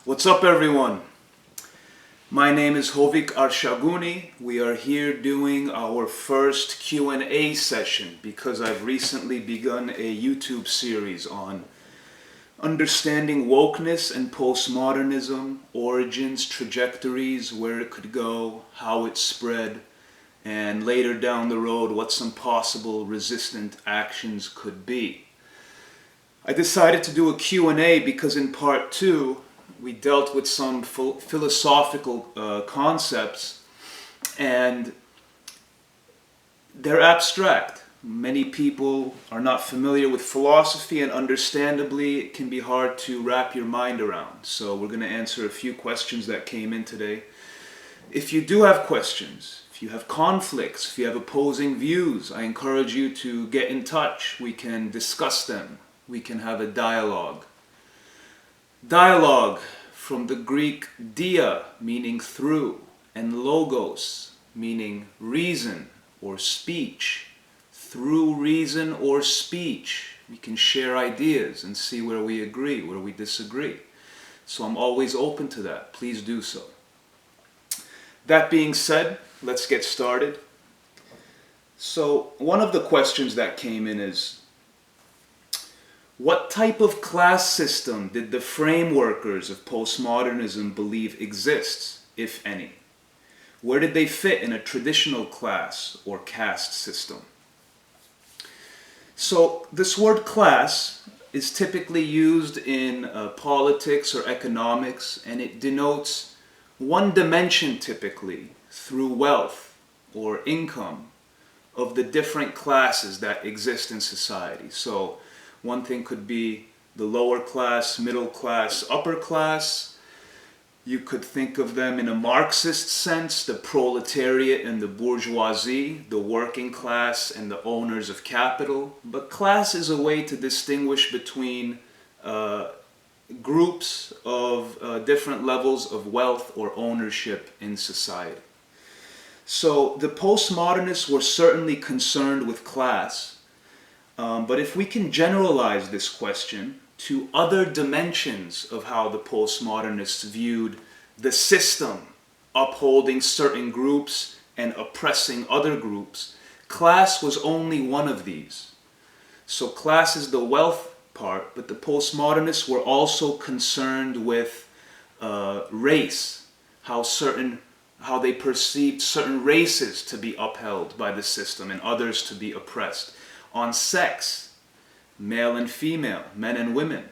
What's up, everyone? My name is Hovik Arshaguni. We are here doing our first Q&A session because I've recently begun a YouTube series on understanding wokeness and postmodernism, origins, trajectories, where it could go, how it spread, and later down the road what some possible resistant actions could be. I decided to do a Q&A because in part 2 we dealt with some philosophical concepts, and they're abstract. Many people are not familiar with philosophy, and understandably it can be hard to wrap your mind around. So we're going to answer a few questions that came in today. If you do have questions, if you have conflicts, if you have opposing views, I encourage you to get in touch. We can discuss them. We can have a dialogue. Dialogue, from the Greek dia, meaning through, and logos, meaning reason or speech. Through reason or speech, we can share ideas and see where we agree, where we disagree. So I'm always open to that. Please do so. That being said, let's get started. So one of the questions that came in is, what type of class system did the frameworkers of postmodernism believe exists, if any? Where did they fit in a traditional class or caste system? So this word class is typically used in politics or economics, and it denotes one dimension typically through wealth or income of the different classes that exist in society. So one thing could be the lower class, middle class, upper class. You could think of them in a Marxist sense, the proletariat and the bourgeoisie, the working class and the owners of capital. But class is a way to distinguish between groups of different levels of wealth or ownership in society. So the postmodernists were certainly concerned with class. But if we can generalize this question to other dimensions of how the postmodernists viewed the system upholding certain groups and oppressing other groups, class was only one of these. So class is the wealth part, but the postmodernists were also concerned with race, how they perceived certain races to be upheld by the system and others to be oppressed. On sex, male and female, men and women.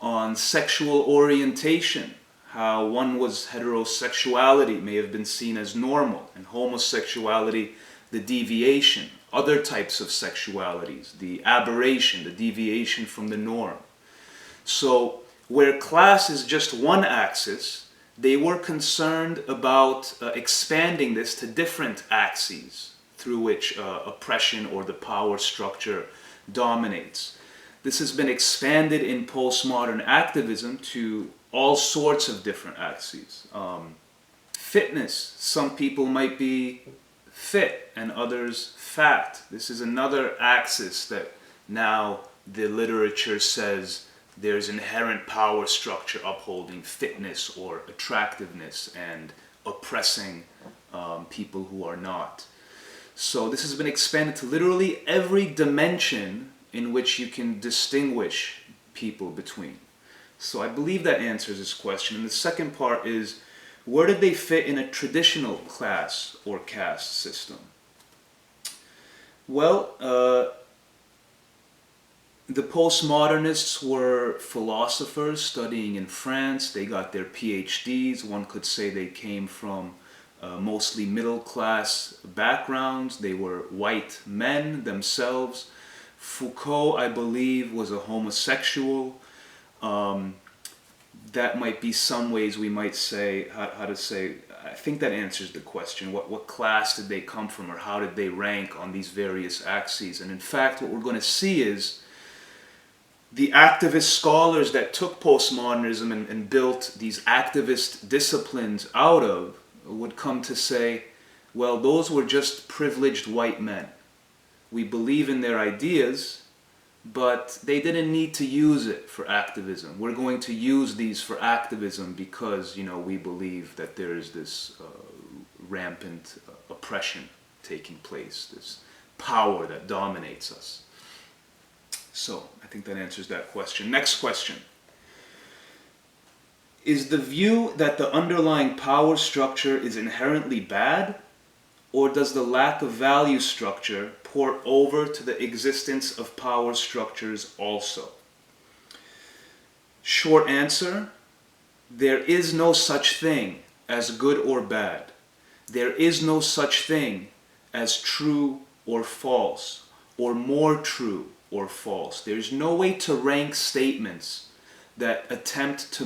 On sexual orientation, how one was heterosexuality may have been seen as normal, and homosexuality, the deviation. Other types of sexualities, the aberration, the deviation from the norm. So where class is just one axis, they were concerned about expanding this to different axes through which oppression or the power structure dominates. This has been expanded in postmodern activism to all sorts of different axes. Fitness, some people might be fit and others fat. This is another axis that now the literature says there's inherent power structure upholding fitness or attractiveness and oppressing people who are not. So this has been expanded to literally every dimension in which you can distinguish people between. So I believe that answers this question. And the second part is, where did they fit in a traditional class or caste system? Well, the postmodernists were philosophers studying in France. They got their PhDs. One could say they came from mostly middle-class backgrounds. They were white men themselves. Foucault, I believe, was a homosexual. That might be some ways we might say, how to say, I think that answers the question. What class did they come from, or how did they rank on these various axes? And in fact, what we're going to see is the activist scholars that took postmodernism and built these activist disciplines out of would come to say, well, those were just privileged white men. We believe in their ideas, but they didn't need to use it for activism. We're going to use these for activism because, we believe that there is this rampant oppression taking place, this power that dominates us. So, I think that answers that question. Next question. Is the view that the underlying power structure is inherently bad, or does the lack of value structure pour over to the existence of power structures also? Short answer, there is no such thing as good or bad. There is no such thing as true or false, or more true or false. There's no way to rank statements that attempt to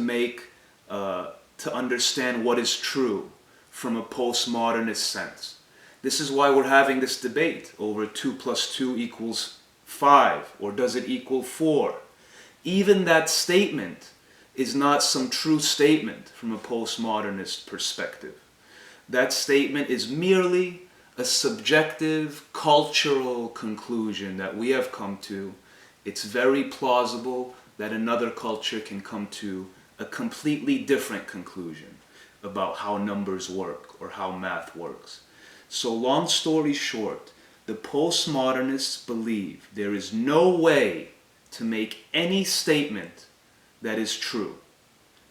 to understand what is true from a postmodernist sense. This is why we're having this debate over 2 + 2 = 5, or does it equal 4? Even that statement is not some true statement from a postmodernist perspective. That statement is merely a subjective, cultural conclusion that we have come to. It's very plausible that another culture can come to a completely different conclusion about how numbers work or how math works. So long story short, the postmodernists believe there is no way to make any statement that is true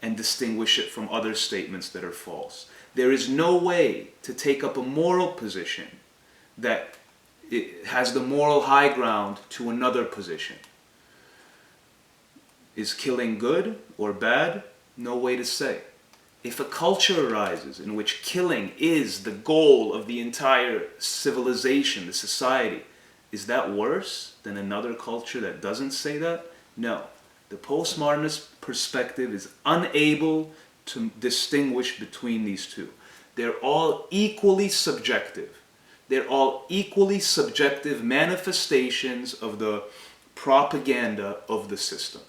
and distinguish it from other statements that are false. There is no way to take up a moral position that it has the moral high ground to another position. Is killing good or bad? No way to say. If a culture arises in which killing is the goal of the entire civilization, the society, is that worse than another culture that doesn't say that? No. The postmodernist perspective is unable to distinguish between these two. They're all equally subjective. They're all equally subjective manifestations of the propaganda of the system.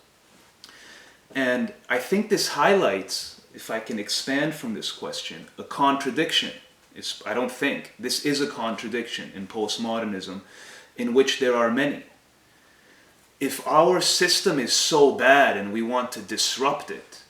And I think this highlights, if I can expand from this question, a contradiction. I don't think. This is a contradiction in postmodernism, in which there are many. If our system is so bad and we want to disrupt it,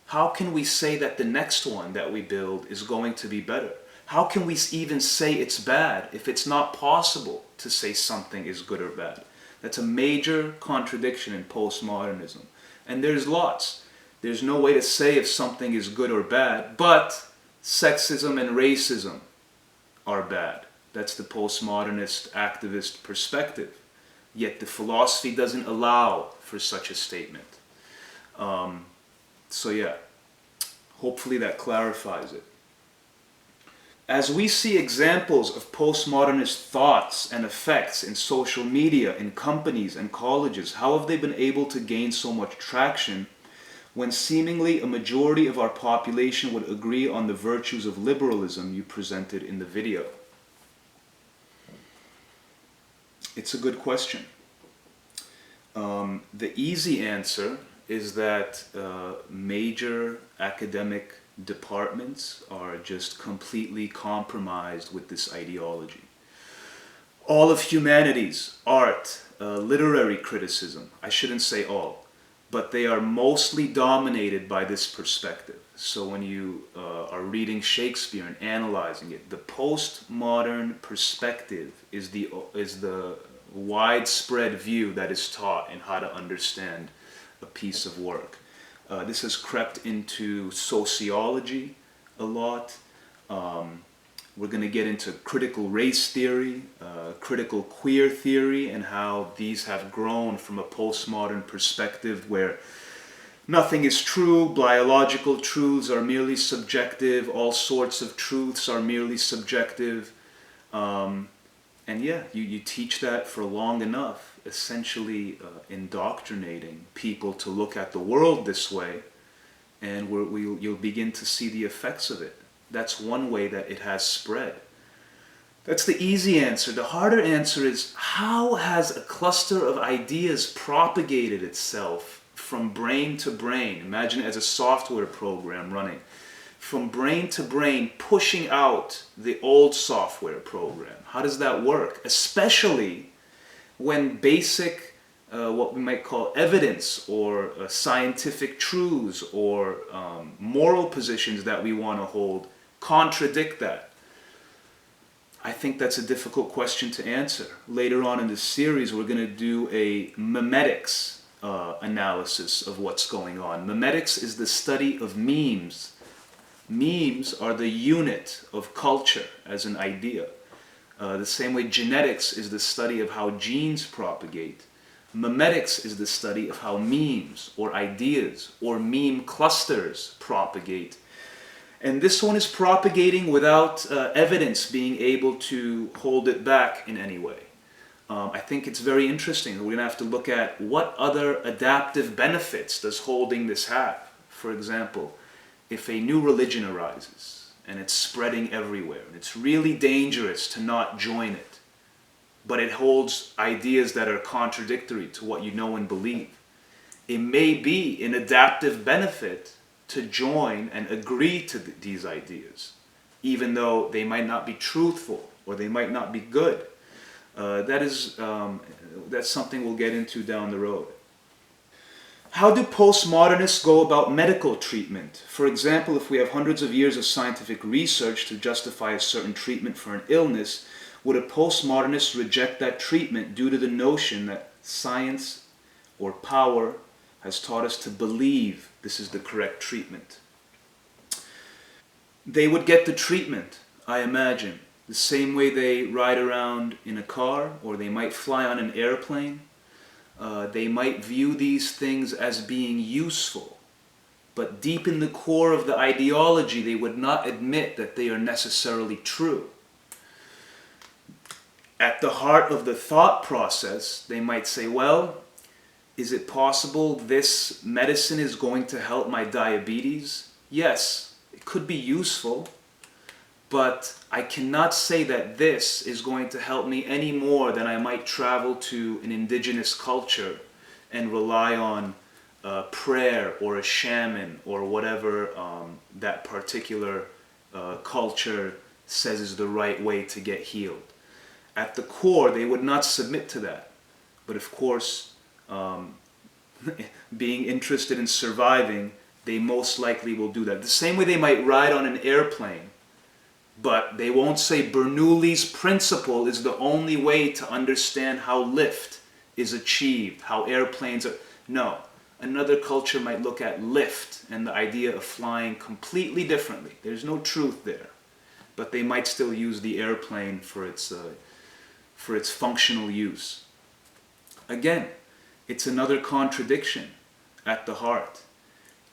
how can we say that the next one that we build is going to be better? How can we even say it's bad if it's not possible to say something is good or bad? That's a major contradiction in postmodernism. And there's lots. There's no way to say if something is good or bad, but sexism and racism are bad. That's the postmodernist activist perspective. Yet the philosophy doesn't allow for such a statement. So yeah, hopefully that clarifies it. As we see examples of postmodernist thoughts and effects in social media, in companies and colleges, how have they been able to gain so much traction when seemingly a majority of our population would agree on the virtues of liberalism you presented in the video? It's a good question. The easy answer is that major academic departments are just completely compromised with this ideology. All of humanities, art, literary criticism, I shouldn't say all, but they are mostly dominated by this perspective. So when you are reading Shakespeare and analyzing it, the postmodern perspective is the widespread view that is taught in how to understand a piece of work. This has crept into sociology a lot. We're going to get into critical race theory, critical queer theory, and how these have grown from a postmodern perspective where nothing is true, biological truths are merely subjective, all sorts of truths are merely subjective. And yeah, you teach that for long enough, essentially indoctrinating people to look at the world this way, and you'll begin to see the effects of it. That's one way that it has spread. That's the easy answer. The harder answer is, how has a cluster of ideas propagated itself from brain to brain? Imagine it as a software program running. From brain to brain, pushing out the old software program. How does that work? Especially when basic what we might call evidence or scientific truths or moral positions that we want to hold contradict that? I think that's a difficult question to answer. Later on in this series, we're going to do a memetics analysis of what's going on. Memetics is the study of memes. Memes are the unit of culture as an idea. The same way genetics is the study of how genes propagate. Memetics is the study of how memes or ideas or meme clusters propagate. And this one is propagating without evidence being able to hold it back in any way. I think it's very interesting. We're going to have to look at what other adaptive benefits does holding this have. For example, if a new religion arises and it's spreading everywhere, and it's really dangerous to not join it, but it holds ideas that are contradictory to what you know and believe, it may be an adaptive benefit to join and agree to these ideas, even though they might not be truthful or they might not be good. That's something we'll get into down the road. How do postmodernists go about medical treatment? For example, if we have hundreds of years of scientific research to justify a certain treatment for an illness, would a postmodernist reject that treatment due to the notion that science or power has taught us to believe this is the correct treatment? They would get the treatment, I imagine, the same way they ride around in a car or they might fly on an airplane. They might view these things as being useful, but deep in the core of the ideology, they would not admit that they are necessarily true. At the heart of the thought process, they might say, well, is it possible this medicine is going to help my diabetes? Yes, it could be useful, but I cannot say that this is going to help me any more than I might travel to an indigenous culture and rely on prayer or a shaman or whatever that particular culture says is the right way to get healed. At the core, they would not submit to that. But of course, being interested in surviving, they most likely will do that. The same way they might ride on an airplane, but they won't say Bernoulli's principle is the only way to understand how lift is achieved, how airplanes are. No, another culture might look at lift and the idea of flying completely differently. There's no truth there, but they might still use the airplane for its functional use. Again, it's another contradiction at the heart.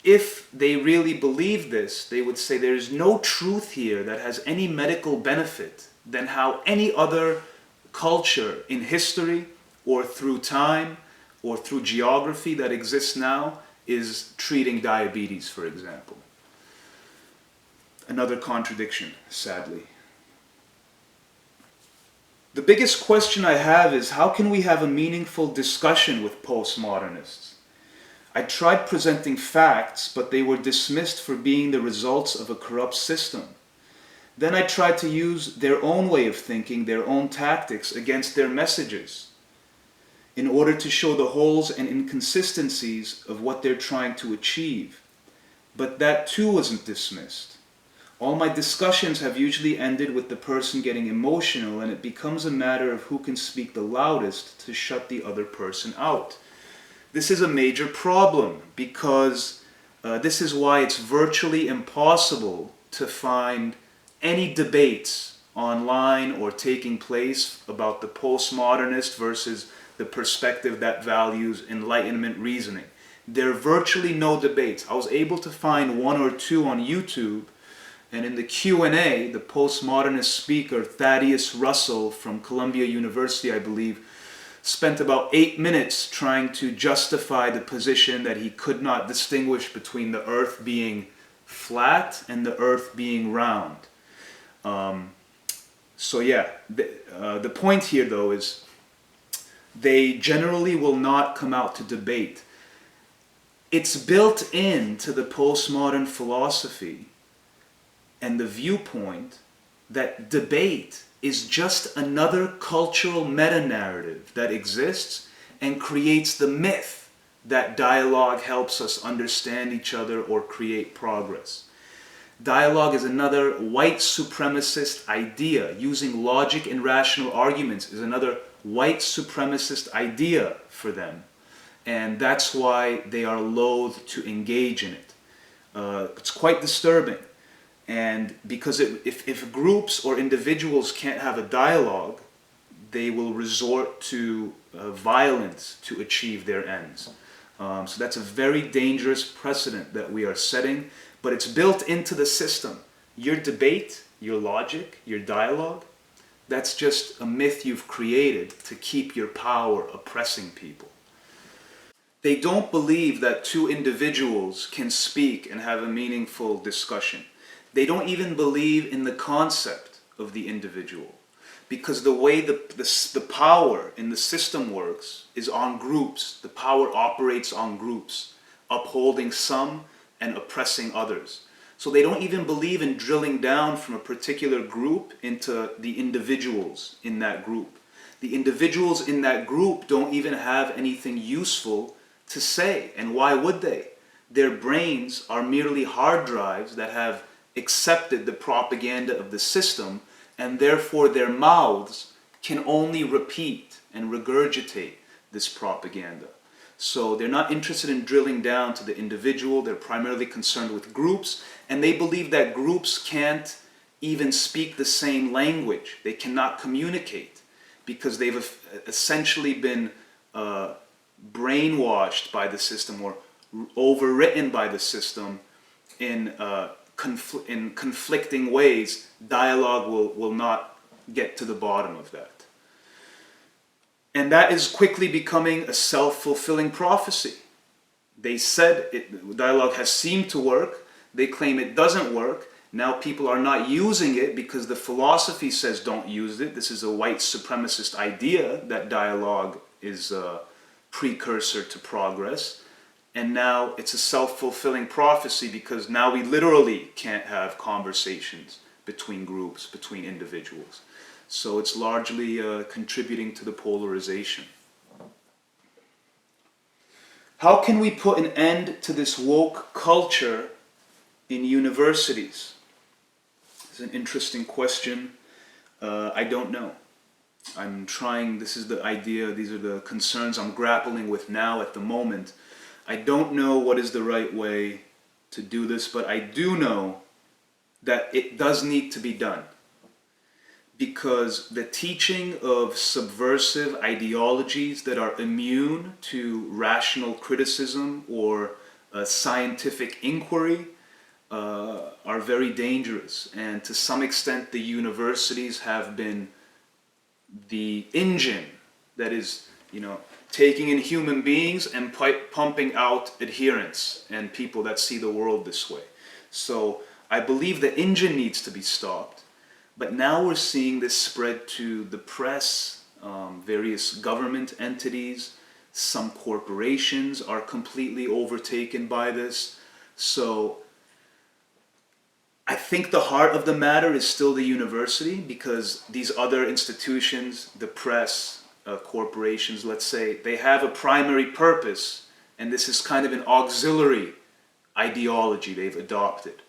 If they really believe this, they would say there is no truth here that has any medical benefit than how any other culture in history or through time or through geography that exists now is treating diabetes, for example. Another contradiction, sadly. The biggest question I have is, how can we have a meaningful discussion with postmodernists? I tried presenting facts, but they were dismissed for being the results of a corrupt system. Then I tried to use their own way of thinking, their own tactics against their messages, in order to show the holes and inconsistencies of what they're trying to achieve. But that too wasn't dismissed. All my discussions have usually ended with the person getting emotional, and it becomes a matter of who can speak the loudest to shut the other person out. This is a major problem because this is why it's virtually impossible to find any debates online or taking place about the postmodernist versus the perspective that values Enlightenment reasoning. There are virtually no debates. I was able to find one or two on YouTube, and in the Q&A, the postmodernist speaker, Thaddeus Russell from Columbia University, I believe, spent about 8 minutes trying to justify the position that he could not distinguish between the earth being flat and the earth being round. The point here though is they generally will not come out to debate. It's built into the postmodern philosophy and the viewpoint that debate is just another cultural meta-narrative that exists, and creates the myth that dialogue helps us understand each other or create progress. Dialogue is another white supremacist idea. Using logic and rational arguments is another white supremacist idea for them. And that's why they are loath to engage in it. It's quite disturbing. And because if groups or individuals can't have a dialogue, they will resort to violence to achieve their ends. So that's a very dangerous precedent that we are setting, but it's built into the system. Your debate, your logic, your dialogue, that's just a myth you've created to keep your power oppressing people. They don't believe that two individuals can speak and have a meaningful discussion. They don't even believe in the concept of the individual, because the way the power in the system works is on groups. The power operates on groups, upholding some and oppressing others. So they don't even believe in drilling down from a particular group into the individuals in that group. The individuals in that group don't even have anything useful to say, and why would they? Their brains are merely hard drives that have accepted the propaganda of the system, and therefore their mouths can only repeat and regurgitate this propaganda. So they're not interested in drilling down to the individual. They're primarily concerned with groups, and they believe that groups can't even speak the same language. They cannot communicate because they've essentially been brainwashed by the system or overwritten by the system in conflicting ways. Dialogue will not get to the bottom of that. And that is quickly becoming a self-fulfilling prophecy. They said dialogue has seemed to work. They claim it doesn't work. Now people are not using it because the philosophy says don't use it. This is a white supremacist idea that dialogue is a precursor to progress. And now it's a self-fulfilling prophecy because now we literally can't have conversations between groups, between individuals. So it's largely contributing to the polarization. How can we put an end to this woke culture in universities? It's an interesting question. I don't know. I'm trying, this is the idea, these are the concerns I'm grappling with now at the moment. I don't know what is the right way to do this, but I do know that it does need to be done. Because the teaching of subversive ideologies that are immune to rational criticism or scientific inquiry are very dangerous. And to some extent, the universities have been the engine that is, taking in human beings and pumping out adherents and people that see the world this way. So I believe the engine needs to be stopped. But now we're seeing this spread to the press, various government entities, some corporations are completely overtaken by this. So I think the heart of the matter is still the university, because these other institutions, the press, corporations, let's say, they have a primary purpose, and this is kind of an auxiliary ideology they've adopted.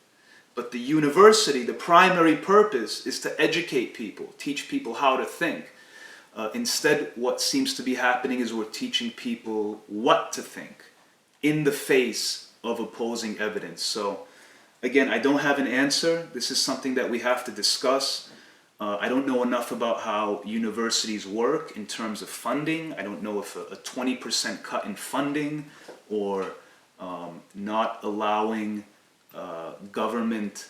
But the university, the primary purpose is to educate people, teach people how to think. Instead, what seems to be happening is we're teaching people what to think in the face of opposing evidence. So, again, I don't have an answer. This is something that we have to discuss. I don't know enough about how universities work in terms of funding. I don't know if a 20% cut in funding or not allowing government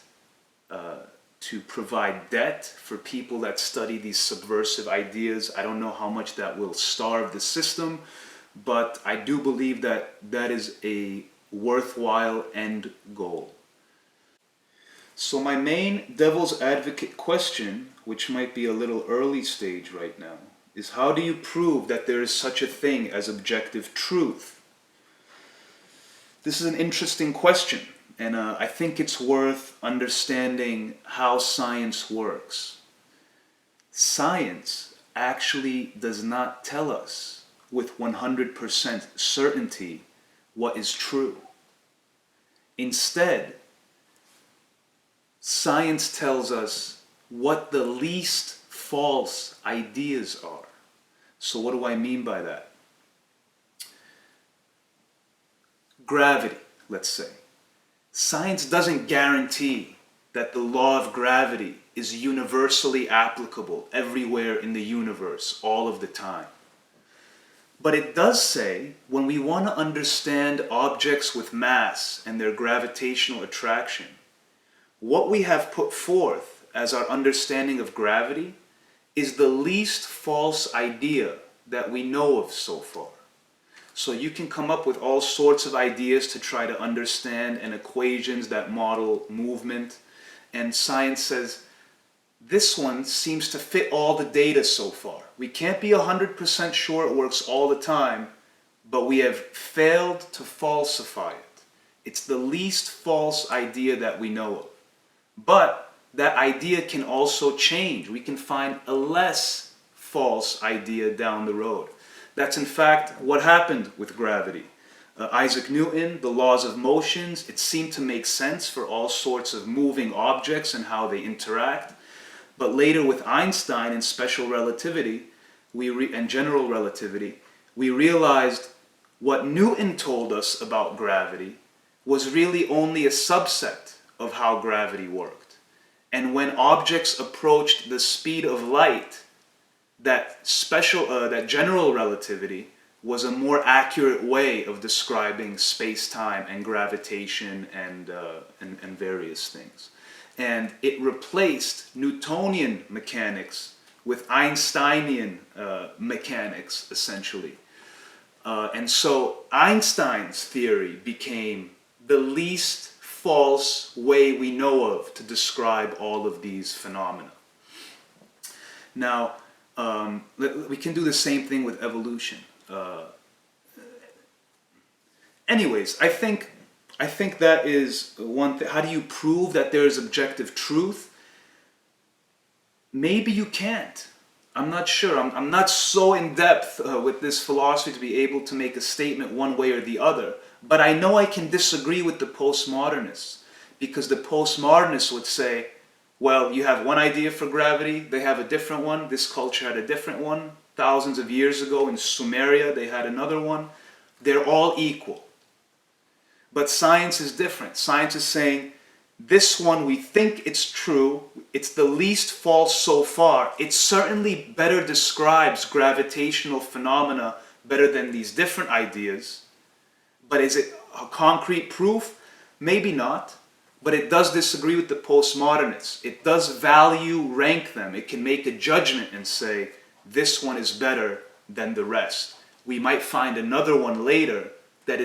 to provide debt for people that study these subversive ideas. I don't know how much that will starve the system, but I do believe that that is a worthwhile end goal. So my main devil's advocate question, which might be a little early stage right now, is how do you prove that there is such a thing as objective truth? This is an interesting question. And I think it's worth understanding how science works. Science actually does not tell us with 100% certainty what is true. Instead, science tells us what the least false ideas are. So what do I mean by that? Gravity, let's say. Science doesn't guarantee that the law of gravity is universally applicable everywhere in the universe all of the time. But it does say, when we want to understand objects with mass and their gravitational attraction, what we have put forth as our understanding of gravity is the least false idea that we know of so far. So you can come up with all sorts of ideas to try to understand and equations that model movement, and science says, this one seems to fit all the data so far. We can't be 100% sure it works all the time, but we have failed to falsify it. It's the least false idea that we know of. But that idea can also change. We can find a less false idea down the road. That's in fact what happened with gravity. Isaac Newton, the laws of motions, it seemed to make sense for all sorts of moving objects and how they interact. But later with Einstein and special relativity and general relativity, we realized what Newton told us about gravity was really only a subset of how gravity worked. And when objects approached the speed of light, that general relativity was a more accurate way of describing space-time and gravitation and various things. And it replaced Newtonian mechanics with Einsteinian mechanics, essentially. And so Einstein's theory became the least false way we know of to describe all of these phenomena. Now, we can do the same thing with evolution. Anyways, I think that is one thing. How do you prove that there is objective truth? Maybe you can't. I'm not sure. I'm not so in depth with this philosophy to be able to make a statement one way or the other. But I know I can disagree with the postmodernists, because the postmodernists would say, well, you have one idea for gravity, they have a different one, this culture had a different one, thousands of years ago in Sumeria they had another one. They're all equal. But science is different. Science is saying, this one we think it's true, it's the least false so far, it certainly better describes gravitational phenomena better than these different ideas. But is it a concrete proof? Maybe not. But it does disagree with the postmodernists. It does rank them. It can make a judgment and say, this one is better than the rest. We might find another one later that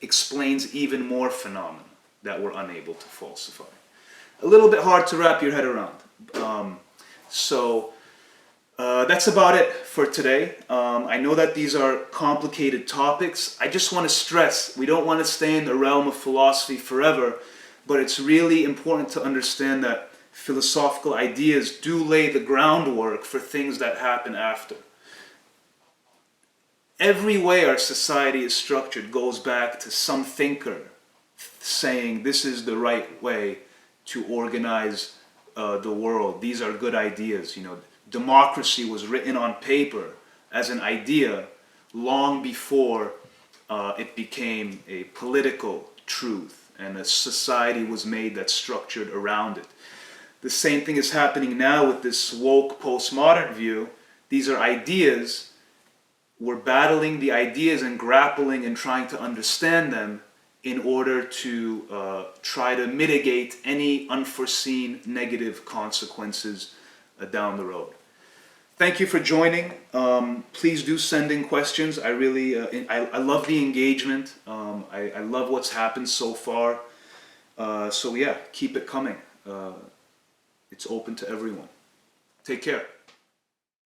explains even more phenomena that we're unable to falsify. A little bit hard to wrap your head around. That's about it for today. I know that these are complicated topics. I just want to stress, we don't want to stay in the realm of philosophy forever, but it's really important to understand that philosophical ideas do lay the groundwork for things that happen after. Every way our society is structured goes back to some thinker saying this is the right way to organize the world. These are good ideas. You know, democracy was written on paper as an idea long before it became a political truth, and a society was made that's structured around it. The same thing is happening now with this woke postmodern view. These are ideas. We're battling the ideas and grappling and trying to understand them in order to try to mitigate any unforeseen negative consequences down the road. Thank you for joining. Please do send in questions. I really, I love the engagement. I love what's happened so far. So yeah, keep it coming. It's open to everyone. Take care.